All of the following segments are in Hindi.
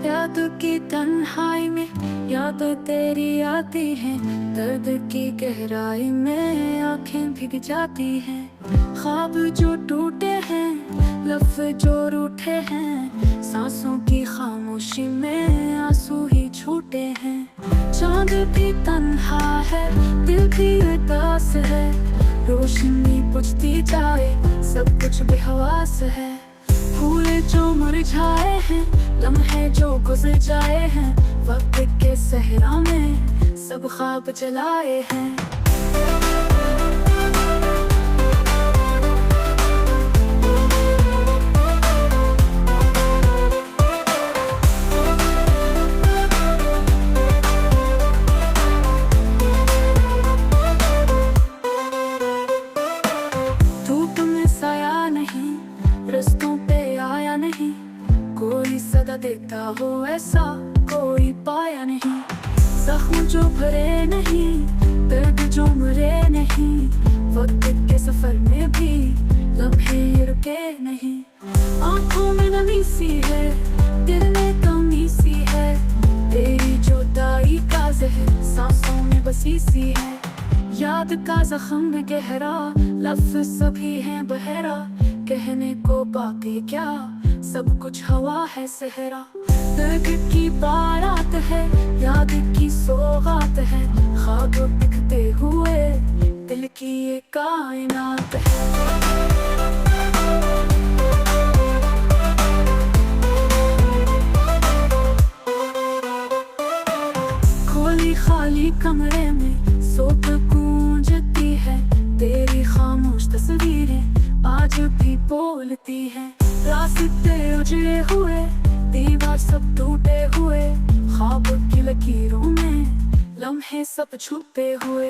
याद की तन्हाई में याद तेरी आती है, दर्द की गहराई में आंखें भीग जाती हैं। ख्वाब जो टूटे हैं, लफ्ज़ जो रूठे हैं, सांसों की खामोशी में आंसू ही छूटे हैं। चांद भी तन्हा है, दिल भी उदास है, रोशनी बुझती जाए, सब कुछ बेहवास है। फूल जो मुरझाए हैं, लम्हे जो गुजर जाए हैं, वक्त के सहरा में सब ख्वाब जलाए हैं। धूप में साया नहीं, रस्तों पे आया नहीं, कोई सदा देता हो ऐसा कोई पाया नहीं। जख्म जो भरे नहीं, दर्द जो मरे नहीं, वक्त के सफर में भी लम्हे रुके नहीं। आंखों में नमी सी है, दिल में कमी सी है, तेरी जुदाई का जहर सांसों में बसी सी है। याद का जख्म गहरा, लफ्ज़ सभी हैं बहरा, कहने को बाकी क्या, सब कुछ हवा है सहरा। दर्द की बारात है, याद की सौगात है, ख्वाब दिखते हुए दिल की ये कायनात है। खोली खाली कमरे में सोच गूंजती है, तेरी खामोश तस्वीरें आज भी बोलती हैं। रास्ते उजड़े हुए, दीवार सब टूटे हुए, ख्वाबों की लकीरों में लम्हे सब छुपे हुए।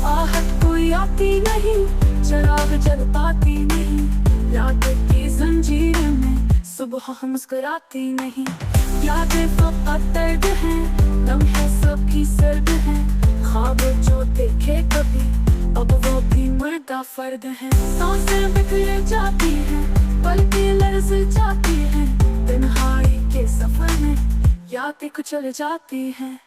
आहट कोई आती नहीं, चिराग जल पाती नहीं, रात की जंजीर में सुबह मुस्कुराती नहीं। यादें फकत दर्द हैं, लम्हे सबकी सर्द हैं, ख्वाब जो देखे कभी अब वो भी मुर्दा फर्द है। सांसें बिखर जाती हैं, पलकें लरज़ जाती हैं, तन्हाई के सफर में यादें कुचल जाती हैं।